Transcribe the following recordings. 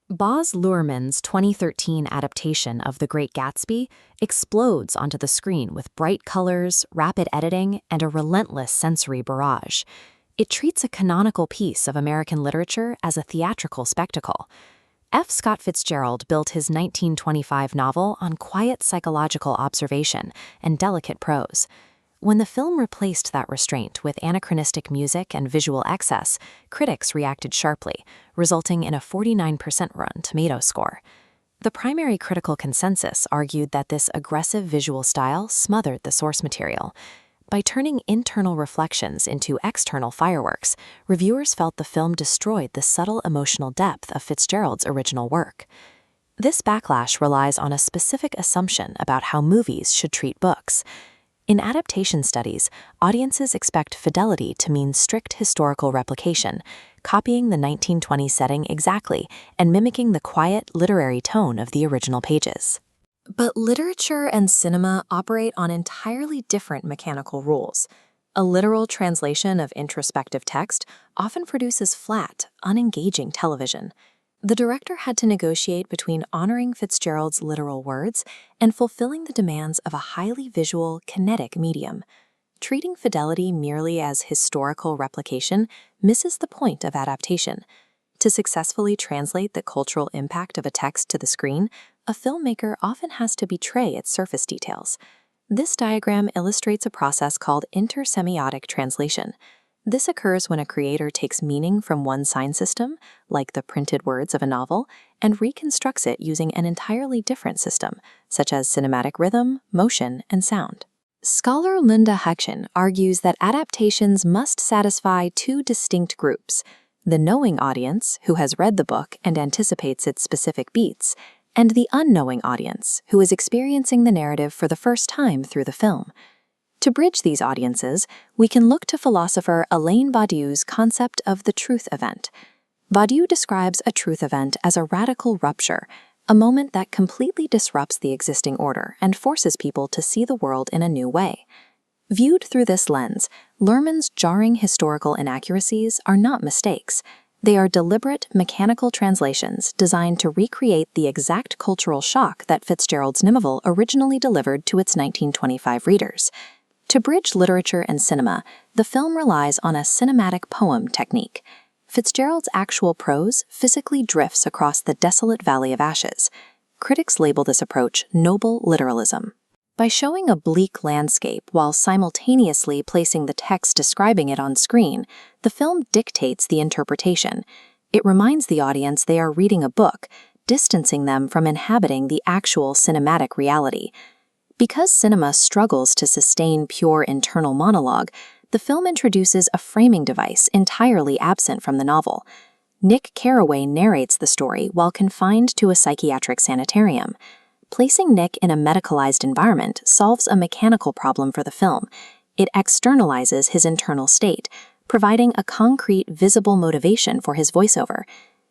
Baz Luhrmann's 2013 adaptation of The Great Gatsby explodes onto the screen with bright colors, rapid editing, and a relentless sensory barrage. It treats a canonical piece of American literature as a theatrical spectacle. F. Scott Fitzgerald built his 1925 novel on quiet psychological observation and delicate prose. When the film replaced that restraint with anachronistic music and visual excess, critics reacted sharply, resulting in a 49% Rotten Tomatoes score. The primary critical consensus argued that this aggressive visual style smothered the source material. By turning internal reflections into external fireworks, reviewers felt the film destroyed the subtle emotional depth of Fitzgerald's original work. This backlash relies on a specific assumption about how movies should treat books. In adaptation studies, audiences expect fidelity to mean strict historical replication, copying the 1920s setting exactly and mimicking the quiet, literary tone of the original pages. But literature and cinema operate on entirely different mechanical rules. A literal translation of introspective text often produces flat, unengaging television. The director had to negotiate between honoring Fitzgerald's literal words and fulfilling the demands of a highly visual, kinetic medium. Treating fidelity merely as historical replication misses the point of adaptation. To successfully translate the cultural impact of a text to the screen, a filmmaker often has to betray its surface details. This diagram illustrates a process called intersemiotic translation. This occurs when a creator takes meaning from one sign system, like the printed words of a novel, and reconstructs it using an entirely different system, such as cinematic rhythm, motion, and sound. Scholar Linda Hutcheon argues that adaptations must satisfy two distinct groups: the knowing audience, who has read the book and anticipates its specific beats, and the unknowing audience, who is experiencing the narrative for the first time through the film. To bridge these audiences, we can look to philosopher Alain Badiou's concept of the truth event. Badiou describes a truth event as a radical rupture, a moment that completely disrupts the existing order and forces people to see the world in a new way. Viewed through this lens, Luhrmann's jarring historical inaccuracies are not mistakes. They are deliberate, mechanical translations designed to recreate the exact cultural shock that Fitzgerald's novel originally delivered to its 1925 readers. To bridge literature and cinema, the film relies on a cinematic poem technique. Fitzgerald's actual prose physically drifts across the desolate Valley of Ashes. Critics label this approach noble literalism. By showing a bleak landscape while simultaneously placing the text describing it on screen, the film dictates the interpretation. It reminds the audience they are reading a book, distancing them from inhabiting the actual cinematic reality. Because cinema struggles to sustain pure internal monologue, the film introduces a framing device entirely absent from the novel. Nick Carraway narrates the story while confined to a psychiatric sanitarium. Placing Nick in a medicalized environment solves a mechanical problem for the film. It externalizes his internal state, providing a concrete, visible motivation for his voiceover.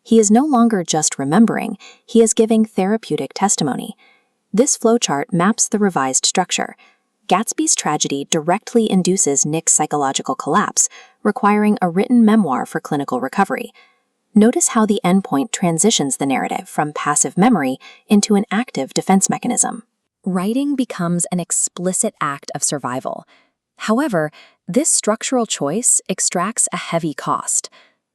He is no longer just remembering, he is giving therapeutic testimony. This flowchart maps the revised structure. Gatsby's tragedy directly induces Nick's psychological collapse, requiring a written memoir for clinical recovery. Notice how the endpoint transitions the narrative from passive memory into an active defense mechanism. Writing becomes an explicit act of survival. However, this structural choice extracts a heavy cost.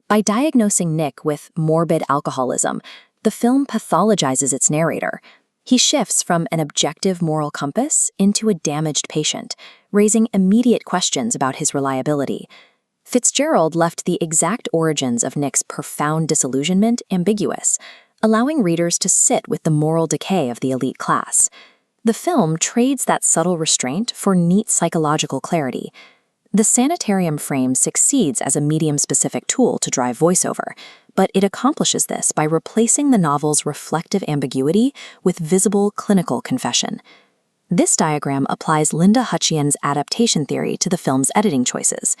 By diagnosing Nick with morbid alcoholism, the film pathologizes its narrator. He shifts from an objective moral compass into a damaged patient, raising immediate questions about his reliability. Fitzgerald left the exact origins of Nick's profound disillusionment ambiguous, allowing readers to sit with the moral decay of the elite class. The film trades that subtle restraint for neat psychological clarity. The sanitarium frame succeeds as a medium-specific tool to drive voiceover, but it accomplishes this by replacing the novel's reflective ambiguity with visible clinical confession. This diagram applies Linda Hutcheon's adaptation theory to the film's editing choices.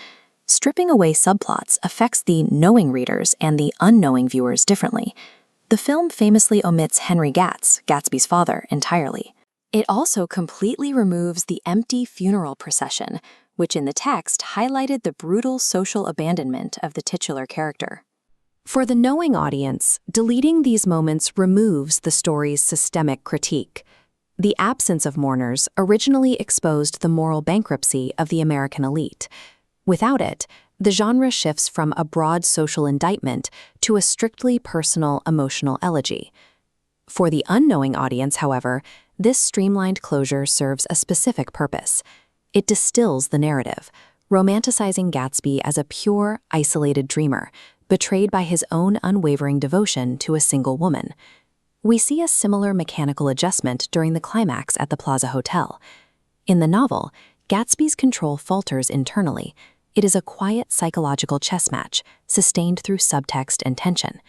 Stripping away subplots affects the knowing readers and the unknowing viewers differently. The film famously omits Henry Gatsby's father, entirely. It also completely removes the empty funeral procession, which in the text highlighted the brutal social abandonment of the titular character. For the knowing audience, deleting these moments removes the story's systemic critique. The absence of mourners originally exposed the moral bankruptcy of the American elite. Without it, the genre shifts from a broad social indictment to a strictly personal emotional elegy. For the unknowing audience, however, this streamlined closure serves a specific purpose. It distills the narrative, romanticizing Gatsby as a pure, isolated dreamer, betrayed by his own unwavering devotion to a single woman. We see a similar mechanical adjustment during the climax at the Plaza Hotel. In the novel, Gatsby's control falters internally. It is a quiet psychological chess match, sustained through subtext and tension.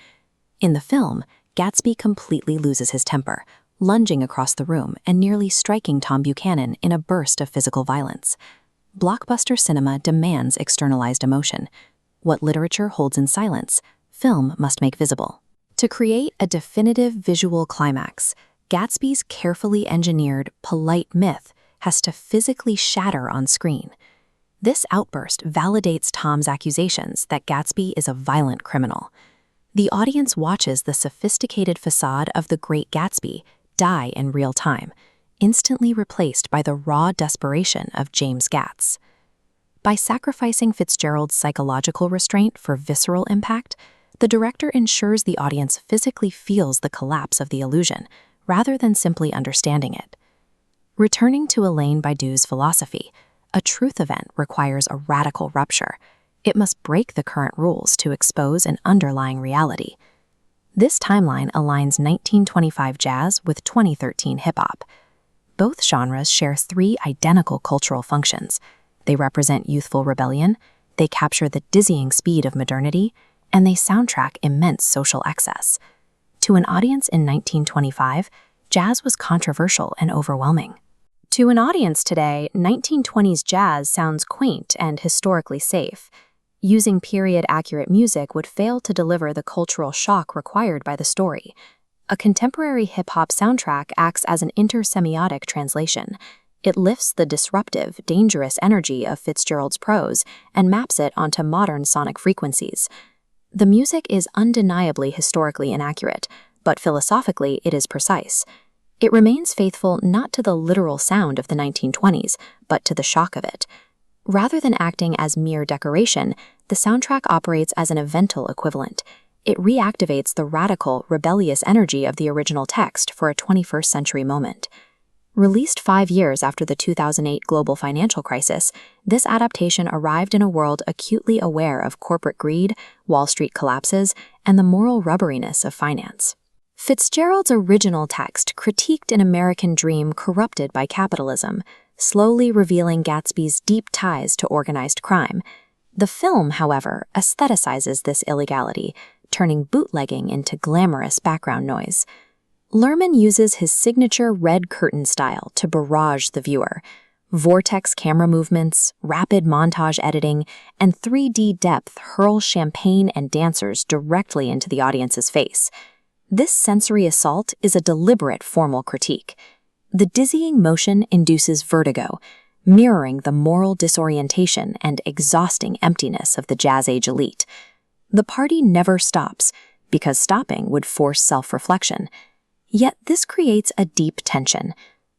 In the film, Gatsby completely loses his temper, lunging across the room and nearly striking Tom Buchanan in a burst of physical violence. Blockbuster cinema demands externalized emotion. What literature holds in silence, film must make visible. To create a definitive visual climax, Gatsby's carefully engineered, polite myth has to physically shatter on screen. This outburst validates Tom's accusations that Gatsby is a violent criminal. The audience watches the sophisticated facade of the Great Gatsby die in real time, instantly replaced by the raw desperation of James Gatz. By sacrificing Fitzgerald's psychological restraint for visceral impact, the director ensures the audience physically feels the collapse of the illusion, rather than simply understanding it. Returning to Elaine Baidu's philosophy, a truth event requires a radical rupture. It must break the current rules to expose an underlying reality. This timeline aligns 1925 jazz with 2013 hip-hop. Both genres share three identical cultural functions. They represent youthful rebellion, they capture the dizzying speed of modernity, and they soundtrack immense social excess. To an audience in 1925, jazz was controversial and overwhelming. To an audience today, 1920s jazz sounds quaint and historically safe. Using period-accurate music would fail to deliver the cultural shock required by the story. A contemporary hip-hop soundtrack acts as an intersemiotic translation. It lifts the disruptive, dangerous energy of Fitzgerald's prose and maps it onto modern sonic frequencies. The music is undeniably historically inaccurate, but philosophically it is precise. It remains faithful not to the literal sound of the 1920s, but to the shock of it. Rather than acting as mere decoration, the soundtrack operates as an evental equivalent. It reactivates the radical, rebellious energy of the original text for a 21st century moment. Released 5 years after the 2008 global financial crisis, this adaptation arrived in a world acutely aware of corporate greed, Wall Street collapses, and the moral rubberiness of finance. Fitzgerald's original text critiqued an American dream corrupted by capitalism, slowly revealing Gatsby's deep ties to organized crime. The film, however, aestheticizes this illegality, turning bootlegging into glamorous background noise. Luhrmann uses his signature red curtain style to barrage the viewer. Vortex camera movements, rapid montage editing, and 3D depth hurl champagne and dancers directly into the audience's face. This sensory assault is a deliberate formal critique. The dizzying motion induces vertigo, mirroring the moral disorientation and exhausting emptiness of the jazz age elite. The party never stops, because stopping would force self-reflection. Yet this creates a deep tension.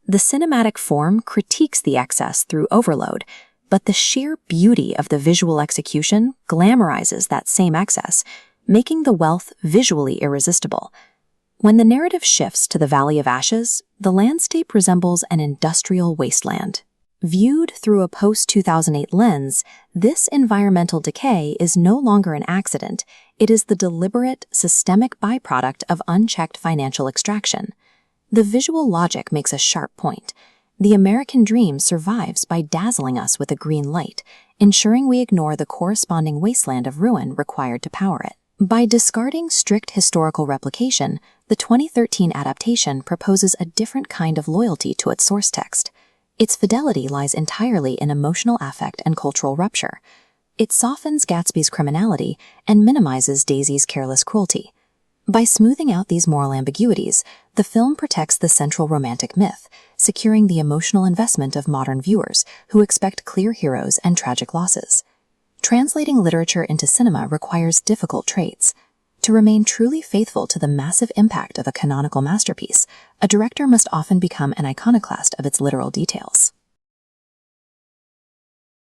The cinematic form critiques the excess through overload, but the sheer beauty of the visual execution glamorizes that same excess, making the wealth visually irresistible. When the narrative shifts to the Valley of Ashes, the landscape resembles an industrial wasteland. Viewed through a post-2008 lens, this environmental decay is no longer an accident. It is the deliberate, systemic byproduct of unchecked financial extraction. The visual logic makes a sharp point. The American dream survives by dazzling us with a green light, ensuring we ignore the corresponding wasteland of ruin required to power it. By discarding strict historical replication, the 2013 adaptation proposes a different kind of loyalty to its source text. Its fidelity lies entirely in emotional affect and cultural rupture. It softens Gatsby's criminality and minimizes Daisy's careless cruelty. By smoothing out these moral ambiguities, the film protects the central romantic myth, securing the emotional investment of modern viewers who expect clear heroes and tragic losses. Translating literature into cinema requires difficult traits. To remain truly faithful to the massive impact of a canonical masterpiece, a director must often become an iconoclast of its literal details.